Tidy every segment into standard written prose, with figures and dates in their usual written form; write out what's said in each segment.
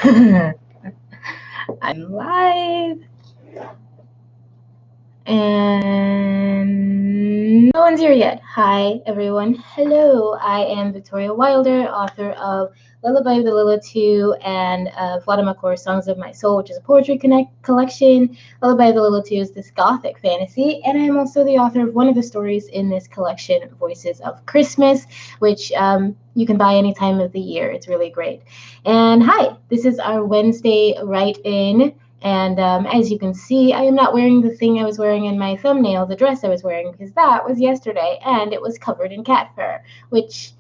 I'm live. And no one's here yet. Hi, everyone. Hello. I am Victoria Wilder, author of Lullaby of the Lilitude and Vladimir Songs of My Soul, which is a poetry collection. Lullaby of the Lilitude is this gothic fantasy. And I'm also the author of one of the stories in this collection, Voices of Christmas, which you can buy any time of the year. It's really great. And hi, this is our Wednesday write-in. And as you can see, I am not wearing the thing I was wearing in my thumbnail, the dress I was wearing, because that was yesterday, and it was covered in cat fur, which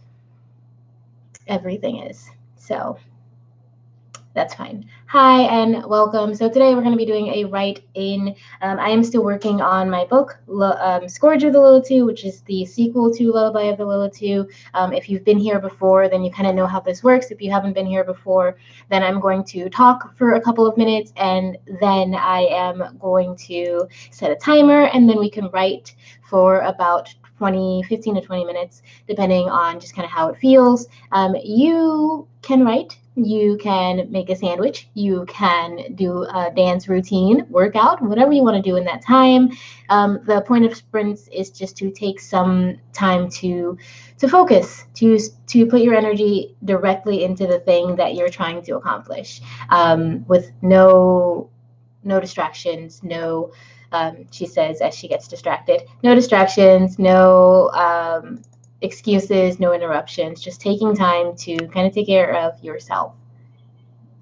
everything is. So that's fine. Hi and welcome. So today we're going to be doing a write-in. I am still working on my book, Scourge of the Lilitude, which is the sequel to Lullaby of the Lilitude. If you've been here before, then you kind of know how this works. If you haven't been here before, then I'm going to talk for a couple of minutes, and then I am going to set a timer, and then we can write for about 15 to 20 minutes, depending on just kind of how it feels. You can write. You can make a sandwich. You can do a dance routine, workout, whatever you want to do in that time. The point of sprints is just to take some time to focus, to put your energy directly into the thing that you're trying to accomplish, with no distractions, no. She says as she gets distracted, no distractions, no excuses, no interruptions, just taking time to kind of take care of yourself.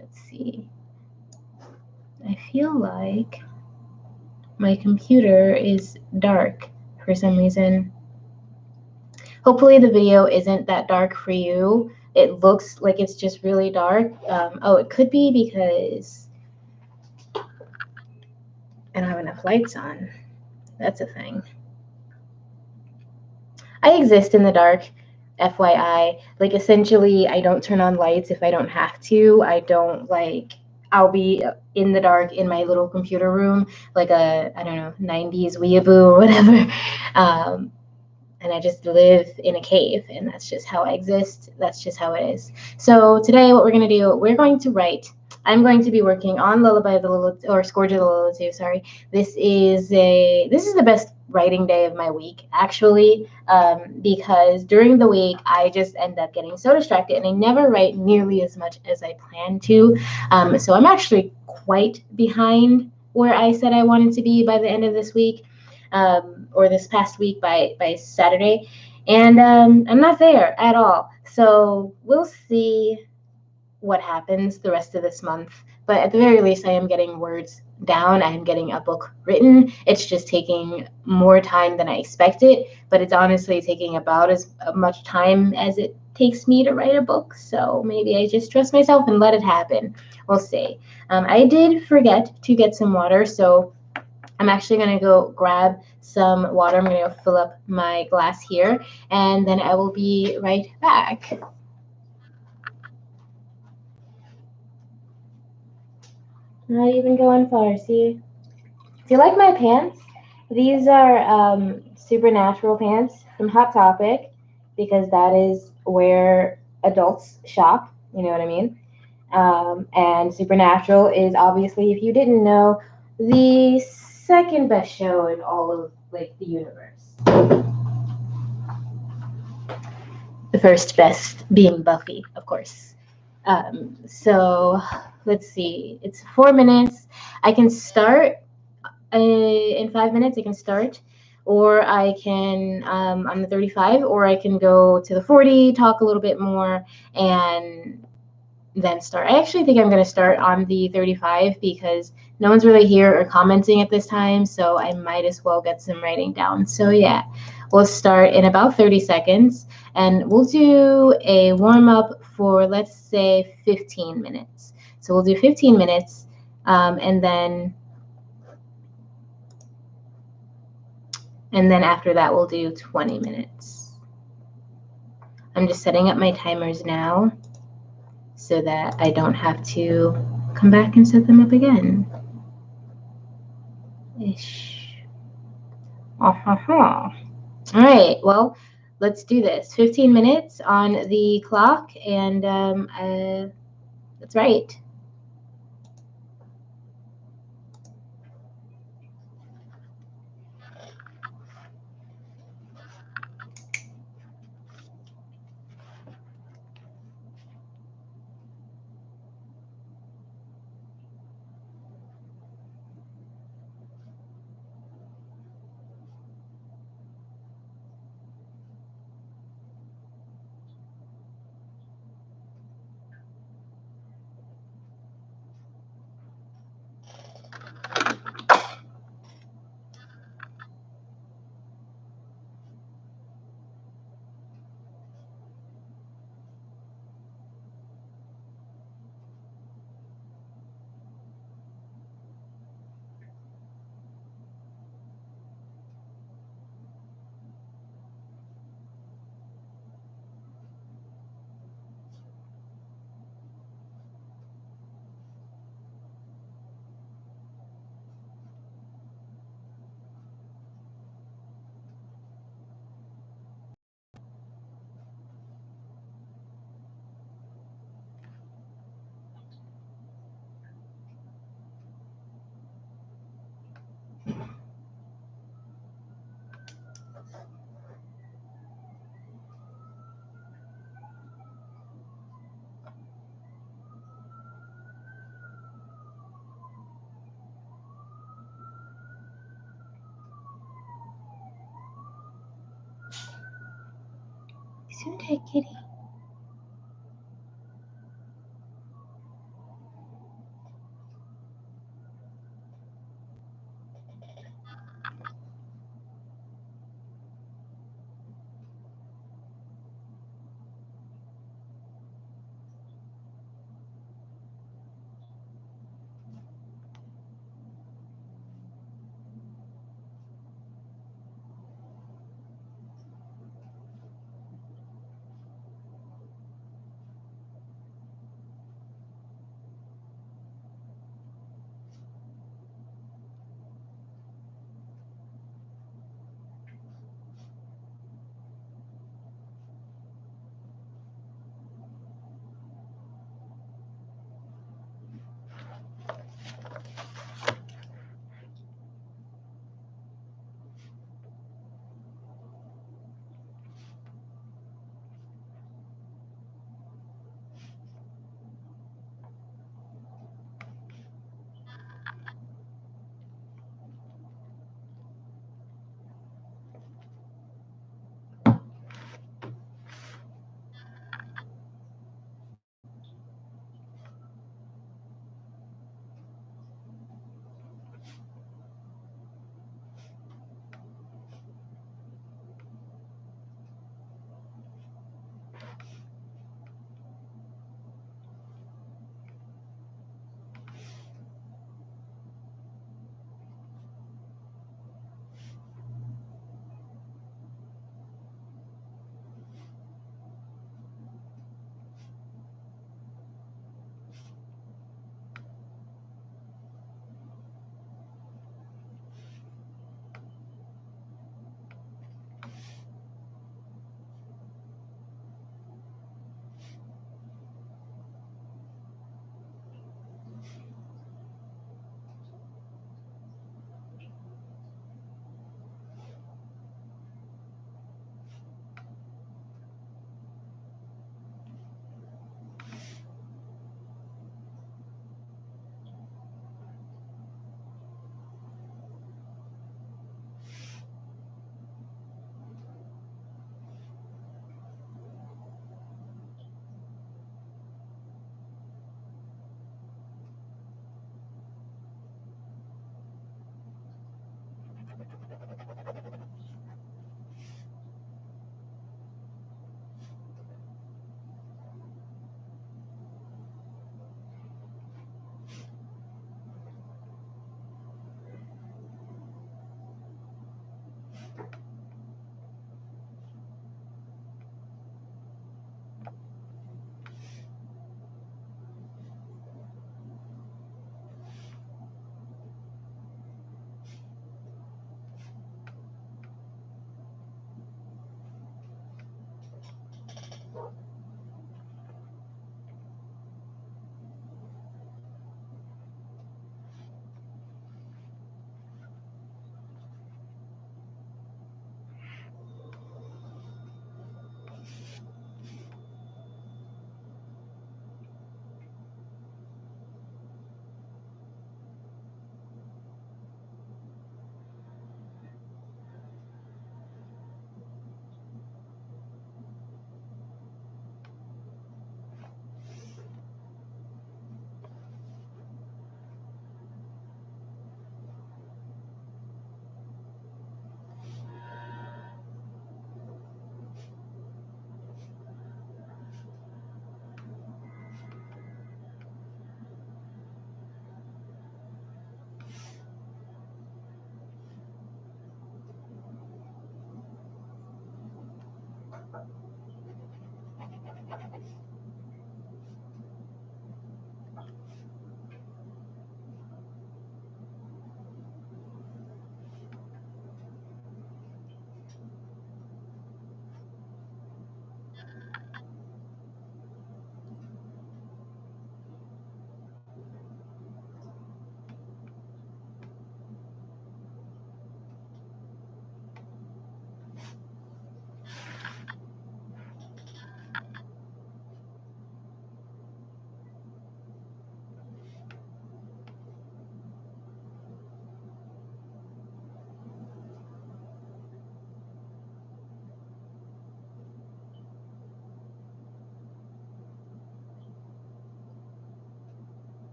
Let's see. I feel like my computer is dark for some reason. Hopefully the video isn't that dark for you. It looks like it's just really dark. Oh, it could be because I don't have enough lights on. That's a thing. I exist in the dark, FYI. Like, essentially, I don't turn on lights if I don't have to. I don't, like, I'll be in the dark in my little computer room, like a, I don't know, 90s weeaboo or whatever. And I just live in a cave, and that's just how I exist. That's just how it is. So today, what we're going to do, we're going to write. I'm going to be working on Lullaby of the Lilitude, or Scourge of the Lilitude, sorry. This is the best writing day of my week, actually, because during the week, I just end up getting so distracted, and I never write nearly as much as I plan to. So I'm actually quite behind where I said I wanted to be by the end of this week, or this past week by Saturday, and I'm not there at all. So we'll see what happens the rest of this month. But at the very least, I am getting words down. I am getting a book written. It's just taking more time than I expected, but it's honestly taking about as much time as it takes me to write a book. So maybe I just trust myself and let it happen. We'll see. I did forget to get some water, so I'm actually going to go grab some water. I'm going to fill up my glass here, and then I will be right back. Not even going far, see? Do you like my pants? These are Supernatural pants from Hot Topic, because that is where adults shop, you know what I mean? And Supernatural is obviously, if you didn't know, the second best show in all of, like, the universe. The first best being Buffy, of course. So let's see. It's 4 minutes. I can start in 5 minutes. I can start, or I can on the 35, or I can go to the 40, talk a little bit more, and then start. I actually think I'm going to start on the 35 because no one's really here or commenting at this time, so I might as well get some writing down. So yeah, we'll start in about 30 seconds, and we'll do a warm-up for, let's say, 15 minutes. So we'll do 15 minutes, and then after that, we'll do 20 minutes. I'm just setting up my timers now so that I don't have to come back and set them up again. Ish. All right, well, let's do this. 15 minutes on the clock, and that's right. Gesundheit, kitty.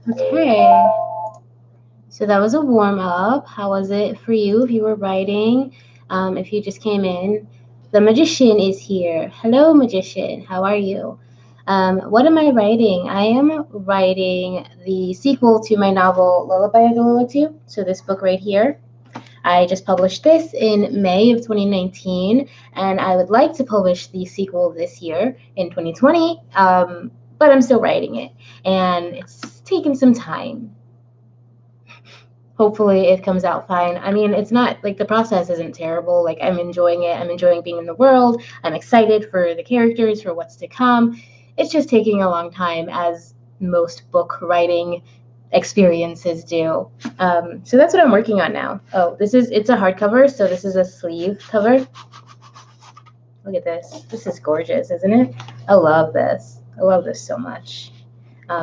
Okay. So that was a warm up. How was it for you if you were writing? If you just came in, the magician is here. Hello, magician. How are you? What am I writing? I am writing the sequel to my novel Lullaby of the Lilitude. So this book right here. I just published this in May of 2019, and I would like to publish the sequel this year in 2020, but I'm still writing it, and it's taken some time. Hopefully it comes out fine. I mean, it's not like the process isn't terrible. Like, I'm enjoying it. I'm enjoying being in the world. I'm excited for the characters, for what's to come. It's just taking a long time, as most book writing experiences do. So that's what I'm working on now. Oh, it's a hardcover, so this is a sleeve cover. Look at this. This is gorgeous, isn't it? I love this. I love this so much.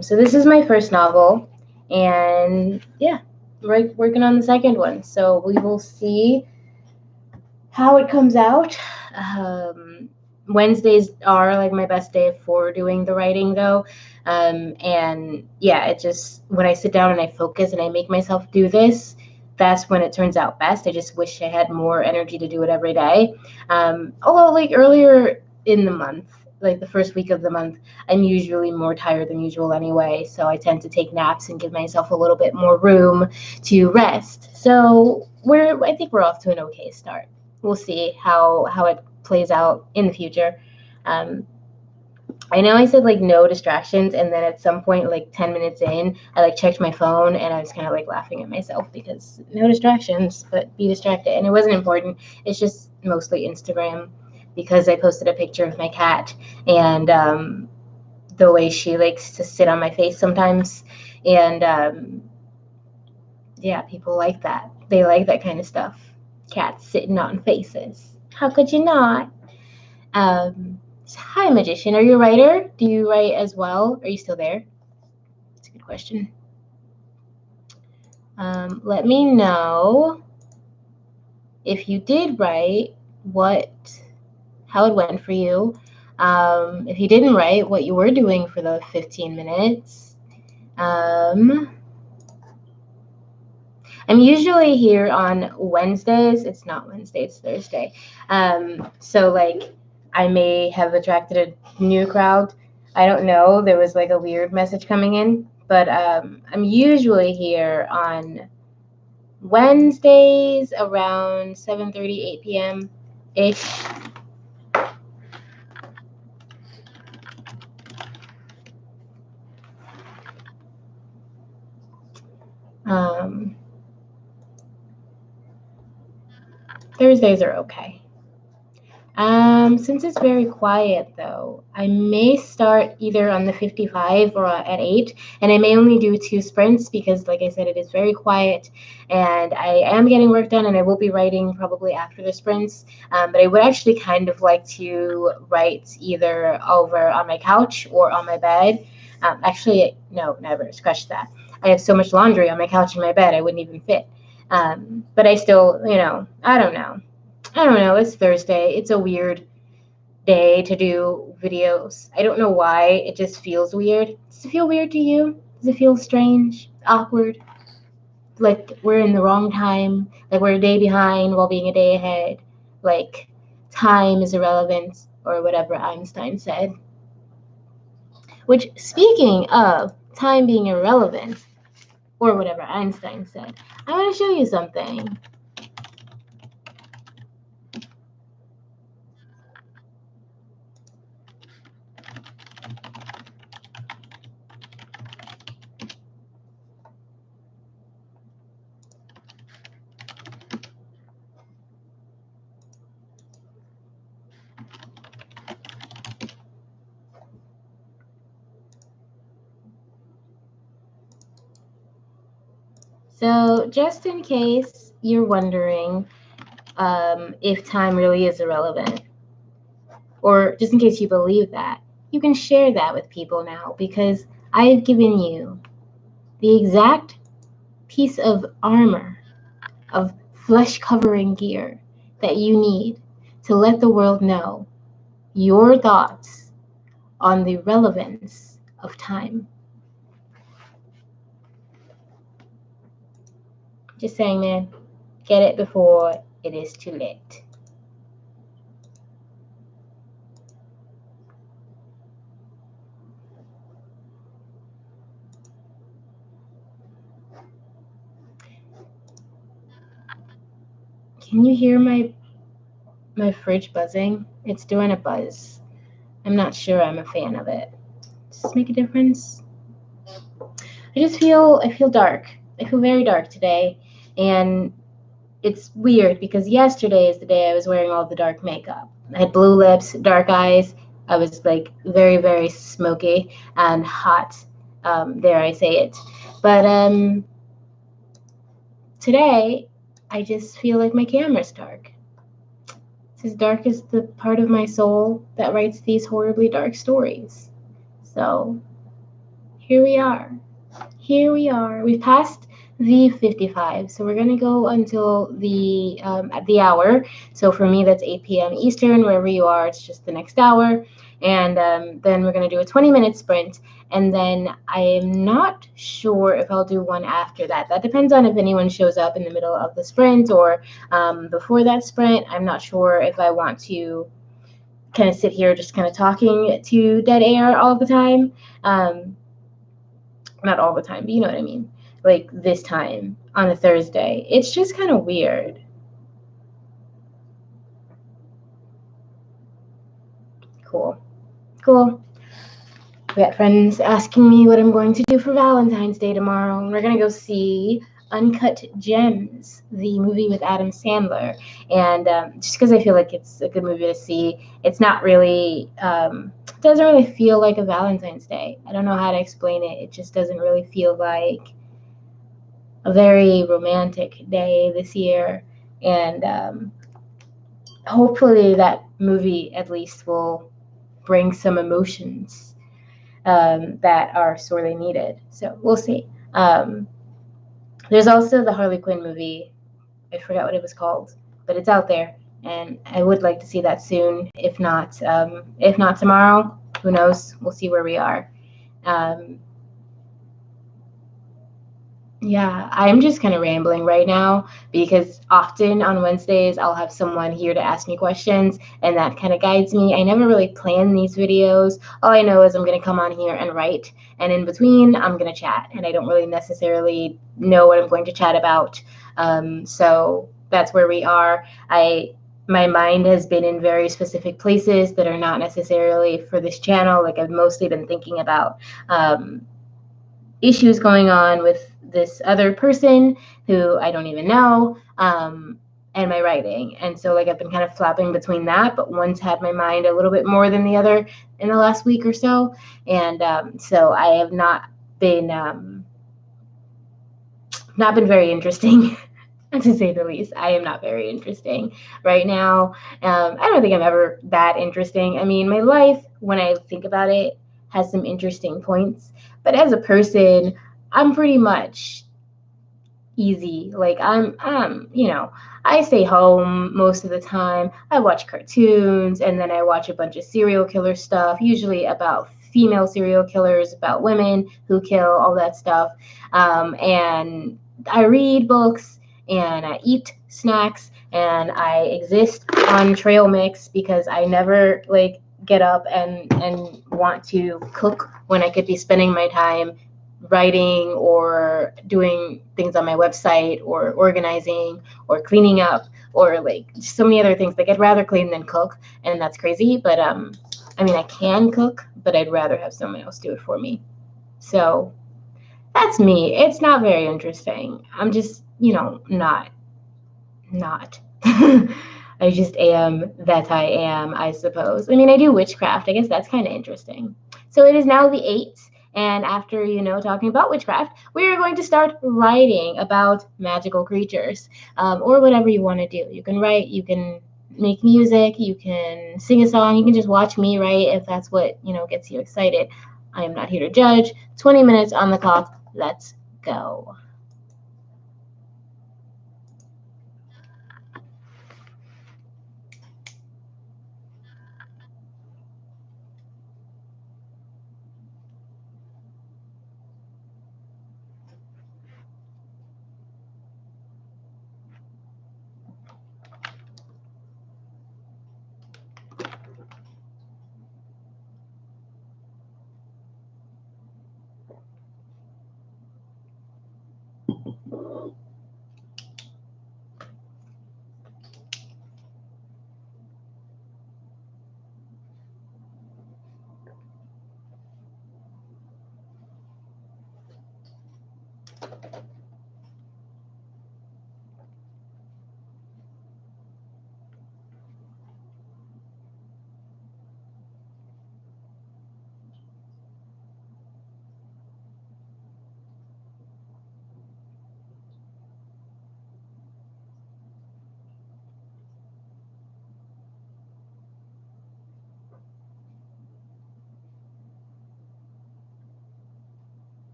So this is my first novel, and yeah, working on the second one. So we will see how it comes out. Wednesdays are like my best day for doing the writing, though. And yeah, it just, when I sit down and I focus and I make myself do this, that's when it turns out best. I just wish I had more energy to do it every day. Although, like earlier in the month, like the first week of the month, I'm usually more tired than usual anyway. So I tend to take naps and give myself a little bit more room to rest. So I think we're off to an okay start. We'll see how it plays out in the future. I know I said like no distractions, and then at some point, like 10 minutes in, I like checked my phone and I was kind of like laughing at myself because no distractions, but be distracted. And it wasn't important. It's just mostly Instagram because I posted a picture of my cat and the way she likes to sit on my face sometimes. And yeah, people like that. They like that kind of stuff. Cats sitting on faces. How could you not? Hi, magician. Are you a writer? Do you write as well? Are you still there? That's a good question. Let me know if you did write, how it went for you. If you didn't write, what you were doing for the 15 minutes. I'm usually here on Wednesdays. It's not Wednesday, it's Thursday. So like I may have attracted a new crowd. I don't know. There was like a weird message coming in, but I'm usually here on Wednesdays around 7:30, 8 p.m. ish. Thursdays are okay. Since it's very quiet though, I may start either on the 55 or at 8, and I may only do 2 sprints because, like I said, it is very quiet, and I am getting work done, and I will be writing probably after the sprints. But I would actually kind of like to write either over on my couch or on my bed. Actually, no, never. Scratch that. I have so much laundry on my couch and my bed, I wouldn't even fit. But I still, I don't know. It's Thursday. It's a weird day to do videos. I don't know why. It just feels weird. Does it feel weird to you? Does it feel strange? Awkward? Like we're in the wrong time? Like we're a day behind while being a day ahead? Like time is irrelevant, or whatever Einstein said. Which, speaking of time being irrelevant, or whatever Einstein said, I want to show you something. So just in case you're wondering if time really is irrelevant, or just in case you believe that, you can share that with people now, because I have given you the exact piece of armor, of flesh covering gear that you need to let the world know your thoughts on the relevance of time. Just saying, man, get it before it is too late. Can you hear my fridge buzzing? It's doing a buzz. I'm not sure I'm a fan of it. Does this make a difference? I feel dark. I feel very dark today, and it's weird because yesterday is the day I was wearing all the dark makeup. I had blue lips, dark eyes. I was like very, very smoky and hot. Dare I say it? But today, I just feel like my camera's dark. It's as dark as the part of my soul that writes these horribly dark stories. So here we are. Here we are. We've passed the 55, so we're going to go until the at the hour. So for me, that's 8 p.m. Eastern. Wherever you are, it's just the next hour. And then we're going to do a 20-minute sprint. And then I am not sure if I'll do one after that. That depends on if anyone shows up in the middle of the sprint or before that sprint. I'm not sure if I want to kind of sit here just kind of talking to dead air all the time. Not all the time, but you know what I mean. Like this time on a Thursday. It's just kind of weird. Cool. We got friends asking me what I'm going to do for Valentine's Day tomorrow. And we're going to go see Uncut Gems, the movie with Adam Sandler. And just because I feel like it's a good movie to see, it's not really, doesn't really feel like a Valentine's Day. I don't know how to explain it. It just doesn't really feel like a very romantic day this year. And hopefully that movie at least will bring some emotions that are sorely needed. So we'll see. There's also the Harley Quinn movie. I forgot what it was called, but it's out there, and I would like to see that soon. If not tomorrow, who knows? We'll see where we are. Yeah, I'm just kind of rambling right now because often on Wednesdays I'll have someone here to ask me questions, and that kind of guides me. I never really plan these videos. All I know is I'm going to come on here and write, and in between I'm going to chat, and I don't really necessarily know what I'm going to chat about. So that's where we are. My mind has been in very specific places that are not necessarily for this channel. Like I've mostly been thinking about issues going on with this other person who I don't even know, and my writing. And so like I've been kind of flapping between that, but one's had my mind a little bit more than the other in the last week or so. And so I have not been very interesting. To say the least. I am not very interesting right now. I don't think I'm ever that interesting. I mean, my life, when I think about it, has some interesting points. But as a person, I'm pretty much easy. Like I stay home most of the time. I watch cartoons, and then I watch a bunch of serial killer stuff, usually about female serial killers, about women who kill, all that stuff. And I read books, and I eat snacks, and I exist on trail mix because I never like get up and want to cook when I could be spending my time writing or doing things on my website or organizing or cleaning up or like so many other things. Like I'd rather clean than cook, and that's crazy, but I mean I can cook, but I'd rather have someone else do it for me. So that's me. It's not very interesting. I'm just, not. I just am that I am, I suppose. I mean, I do witchcraft. I guess that's kind of interesting. So it is now the 8th, And after, talking about witchcraft, we are going to start writing about magical creatures, or whatever you want to do. You can write, you can make music, you can sing a song, you can just watch me write if that's what, gets you excited. I am not here to judge. 20 minutes on the clock. Let's go.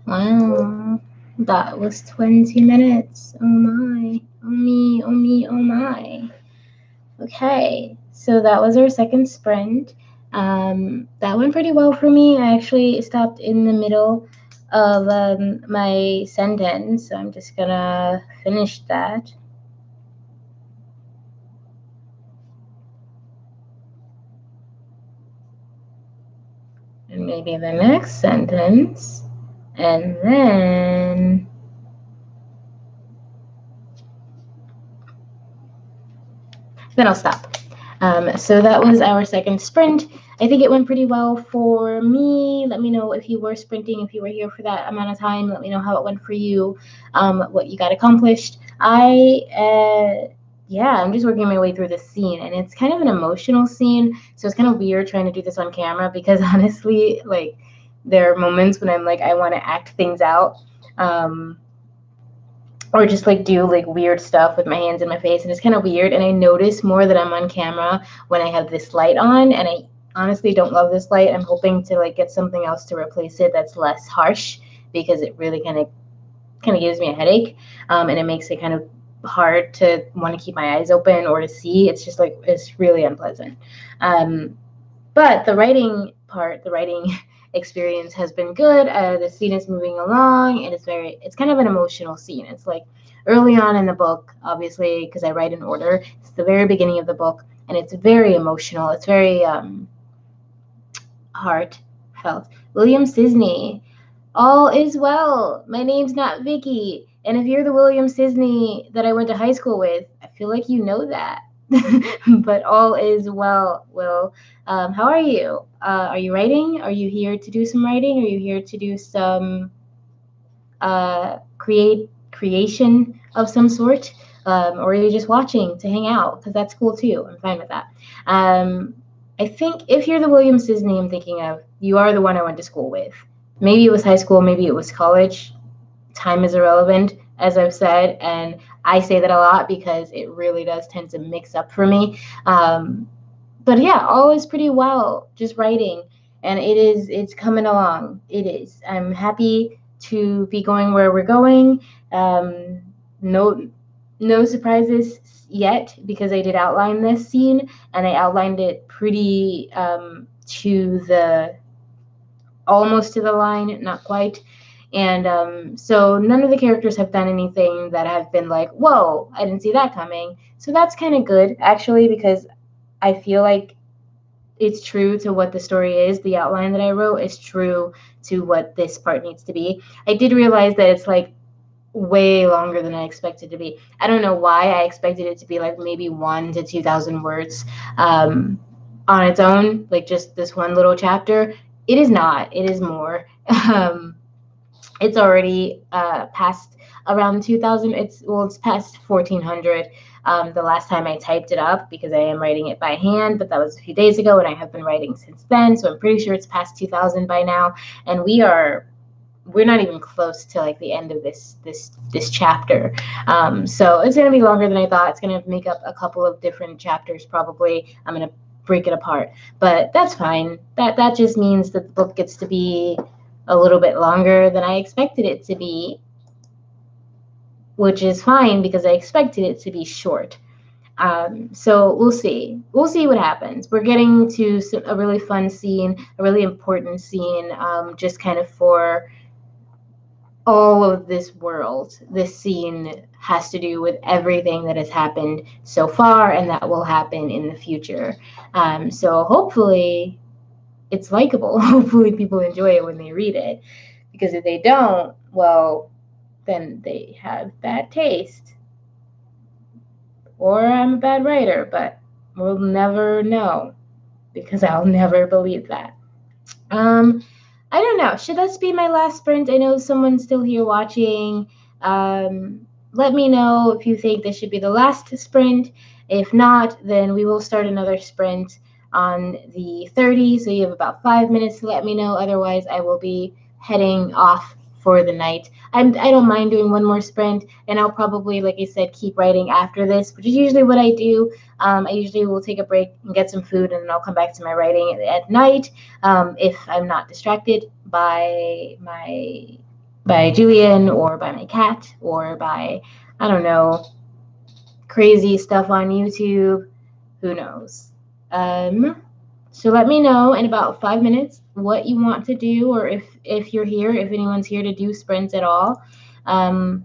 Wow, that was 20 minutes. Oh my, oh me, oh me, oh my. Okay, so that was our second sprint. That went pretty well for me. I actually stopped in the middle of my sentence, so I'm just gonna finish that. And maybe the next sentence, and then I'll stop. So that was our second sprint. I think it went pretty well for me. Let me know if you were sprinting, if you were here for that amount of time. Let me know how it went for you, what you got accomplished. Yeah, I'm just working my way through this scene, and it's kind of an emotional scene. So it's kind of weird trying to do this on camera because honestly, like, there are moments when I'm like, I want to act things out. Or just like do like weird stuff with my hands in my face, and it's kind of weird. And I notice more that I'm on camera when I have this light on, and I honestly don't love this light. I'm hoping to like get something else to replace it that's less harsh, because it really kind of gives me a headache, and it makes it kind of hard to want to keep my eyes open or to see. It's just like it's really unpleasant. But the writing part, the writing experience has been good. The scene is moving along, and it's kind of an emotional scene. It's like early on in the book, obviously, because I write in order. It's the very beginning of the book, and it's very emotional. It's very heartfelt. William Sisney, all is well. My name's not Vicky, and if you're the William Sisney that I went to high school with, I feel like you know that. but all is well, Will. How are you? Are you writing? Are you here to do some writing? Are you here to do some creation of some sort? Or are you just watching to hang out? Because that's cool too. I'm fine with that. I think if you're the William Sisney I'm thinking of, you are the one I went to school with. Maybe it was high school, maybe it was college. Time is irrelevant, as I've said, and I say that a lot because it really does tend to mix up for me. But yeah, all is pretty well, just writing, and it's coming along. It is. I'm happy to be going where we're going. No surprises yet because I did outline this scene and I outlined it pretty to the almost to the line, not quite. And so none of the characters have done anything that have been like, whoa, I didn't see that coming. So that's kind of good, actually, because I feel like it's true to what the story is. The outline that I wrote is true to what this part needs to be. I did realize that it's like way longer than I expected to be. I don't know why I expected it to be like maybe 1,000 to 2,000 words on its own, like just this one little chapter. It is not. It is more. It's already past around 2,000. It's past 1,400. The last time I typed it up, because I am writing it by hand, but that was a few days ago, and I have been writing since then. So I'm pretty sure it's past 2,000 by now, and we're not even close to like the end of this chapter. So it's going to be longer than I thought. It's going to make up a couple of different chapters probably. I'm going to break it apart, but that's fine. That just means that the book gets to be a little bit longer than I expected it to be, which is fine because I expected it to be short. So we'll see. We'll see what happens. We're getting to a really fun scene, a really important scene, just kind of for all of this world. This scene has to do with everything that has happened so far and that will happen in the future. So hopefully it's likable. Hopefully people enjoy it when they read it. Because if they don't, well, then they have bad taste. Or I'm a bad writer, but we'll never know because I'll never believe that. I don't know. Should this be my last sprint? I know someone's still here watching. Let me know if you think this should be the last sprint. If not, then we will start another sprint on the 30. So you have about 5 minutes to let me know. Otherwise, I will be heading off for the night. I don't mind doing one more sprint, and I'll probably, like I said, keep writing after this, which is usually what I do. I usually will take a break and get some food, and then I'll come back to my writing at night if I'm not distracted by Julian or by my cat or by, I don't know, crazy stuff on YouTube. Who knows? So let me know in about 5 minutes what you want to do, or if you're here, if anyone's here to do sprints at all. And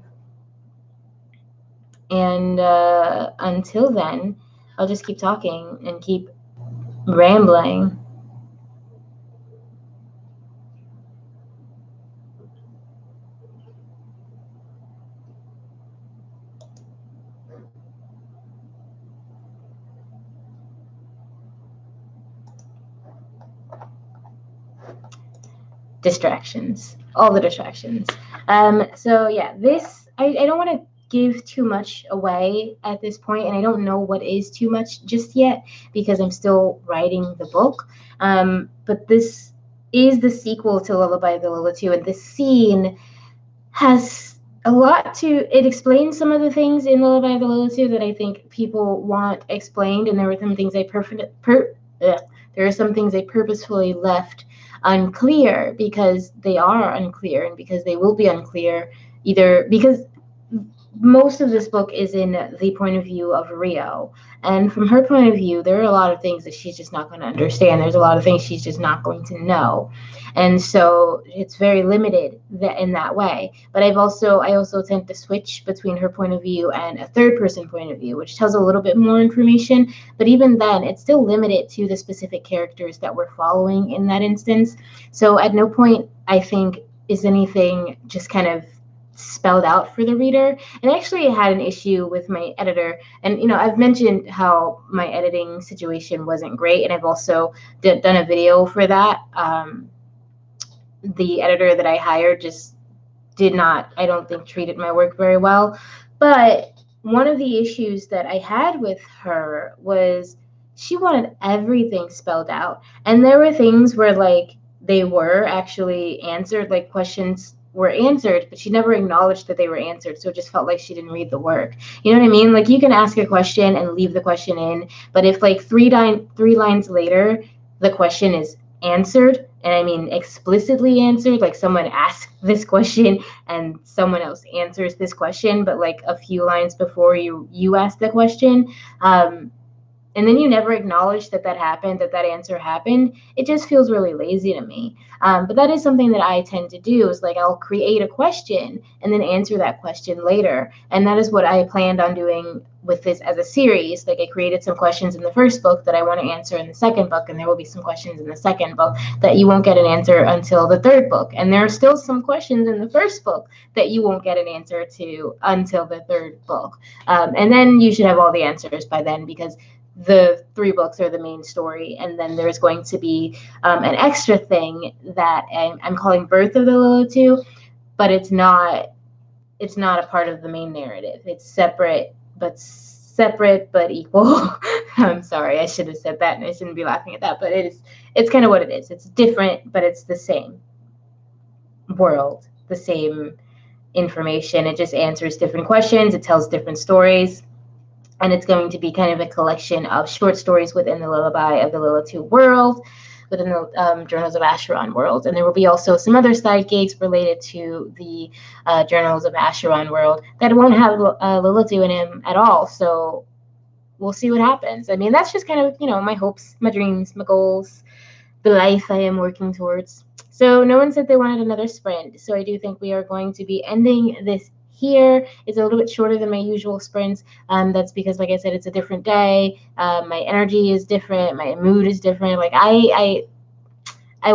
until then, I'll just keep talking and keep rambling. Distractions, all the distractions. So yeah, I don't want to give too much away at this point, and I don't know what is too much just yet because I'm still writing the book. But this is the sequel to Lullaby of the Lilith, and this scene has a lot to it. Explains some of the things in Lullaby of the Lilith that I think people want explained, and there were some things there are some things I purposefully left unclear because they are unclear and because they will be unclear, either because most of this book is in the point of view of Rio, and from her point of view there are a lot of things that she's just not going to understand. There's a lot of things she's just not going to know, and so it's very limited in that way. But I also tend to switch between her point of view and a third person point of view, which tells a little bit more information, but even then it's still limited to the specific characters that we're following in that instance. So at no point, I think, is anything just kind of spelled out for the reader. And I actually had an issue with my editor. And, you know, I've mentioned how my editing situation wasn't great. And I've also done a video for that. The editor that I hired just did not, I don't think, treated my work very well. But one of the issues that I had with her was she wanted everything spelled out. And there were things where, like, they were actually answered, like questions were answered, but she never acknowledged that they were answered. So it just felt like she didn't read the work. You know what I mean? Like, you can ask a question and leave the question in, but if like three lines later, the question is answered, and I mean explicitly answered, like someone asked this question and someone else answers this question, but like a few lines before you ask the question, and then you never acknowledge that happened, that answer happened, it just feels really lazy to me. But that is something that I tend to do, is like I'll create a question and then answer that question later. And that is what I planned on doing with this as a series. Like, I created some questions in the first book that I want to answer in the second book, and there will be some questions in the second book that you won't get an answer until the third book. And there are still some questions in the first book that you won't get an answer to until the third book. And then you should have all the answers by then, because the 3 books are the main story, and then there's going to be an extra thing that I'm calling Birth of the Lilitu, but it's not a part of the main narrative. It's separate but equal. I'm sorry, I should have said that, and I shouldn't be laughing at that, but it's kind of what it is. It's different, but it's the same world, the same information. It just answers different questions. It tells different stories. And it's going to be kind of a collection of short stories within the Lullaby of the Lilitu world, within the Journals of Acheron world. And there will be also some other side gigs related to the Journals of Acheron world that won't have Lilitu in him at all. So we'll see what happens. I mean, that's just kind of, you know, my hopes, my dreams, my goals, the life I am working towards. So no one said they wanted another sprint. So I do think we are going to be ending this here. It's a little bit shorter than my usual sprints. That's because, like I said, it's a different day. My energy is different. My mood is different. Like I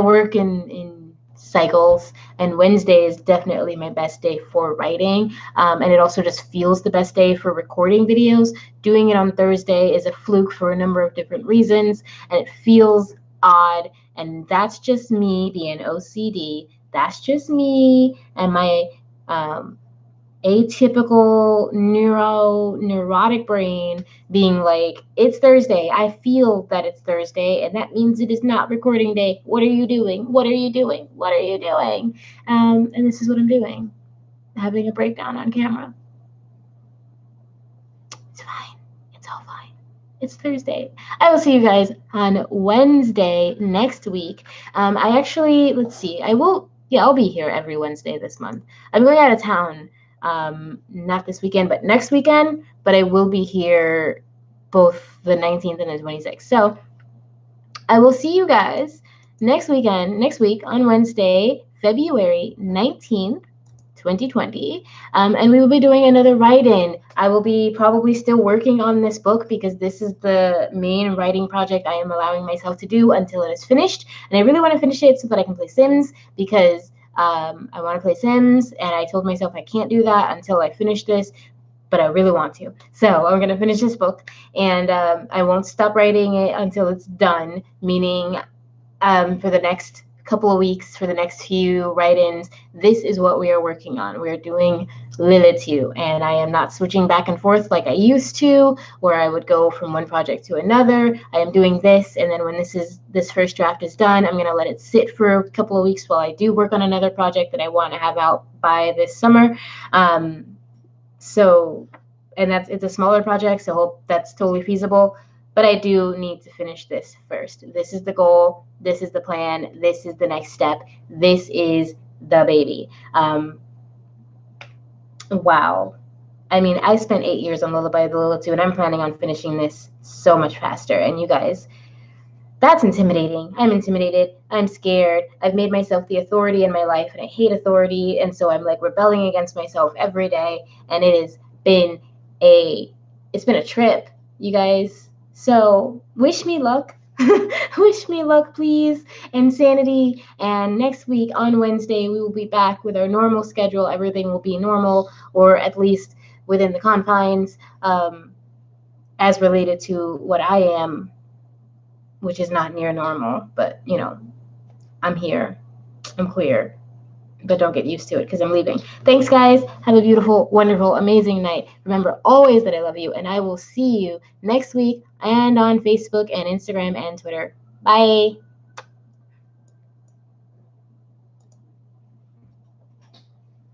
work in cycles, and Wednesday is definitely my best day for writing. And it also just feels the best day for recording videos. Doing it on Thursday is a fluke for a number of different reasons, and it feels odd. And that's just me being OCD. That's just me and my atypical neurotic brain being like, it's Thursday. I feel that it's Thursday, and that means it is not recording day. What are you doing? What are you doing? What are you doing? And this is what I'm doing. Having a breakdown on camera. It's fine. It's all fine. It's Thursday. I will see you guys on Wednesday next week. I actually, let's see. I'll be here every Wednesday this month. I'm going out of town. Not this weekend, but next weekend. But I will be here both the 19th and the 26th. So I will see you guys next week on Wednesday, February 19th, 2020. And we will be doing another write-in. I will be probably still working on this book, because this is the main writing project I am allowing myself to do until it is finished. And I really want to finish it so that I can play Sims, because I want to play Sims, and I told myself I can't do that until I finish this, but I really want to. So I'm going to finish this book, and I won't stop writing it until it's done, meaning for the next couple of weeks, for the next few write-ins, this is what we are working on. We are doing Lilitu, and I am not switching back and forth like I used to, where I would go from one project to another. I am doing this, and then when this first draft is done, I'm going to let it sit for a couple of weeks while I do work on another project that I want to have out by this summer. It's a smaller project, so I hope that's totally feasible. But I do need to finish this first. This is the goal. This is the plan. This is the next step. This is the baby. Wow. I mean, I spent 8 years on Lullaby of the Lilitu, and I'm planning on finishing this so much faster. And you guys, that's intimidating. I'm intimidated. I'm scared. I've made myself the authority in my life, and I hate authority. And so I'm like rebelling against myself every day. And it's been a trip, you guys. So wish me luck. Wish me luck, please, and sanity. And next week on Wednesday, we will be back with our normal schedule. Everything will be normal, or at least within the confines, as related to what I am, which is not near normal. But, I'm here. I'm queer. But don't get used to it because I'm leaving. Thanks, guys. Have a beautiful, wonderful, amazing night. Remember always that I love you, and I will see you next week and on Facebook and Instagram and Twitter. Bye.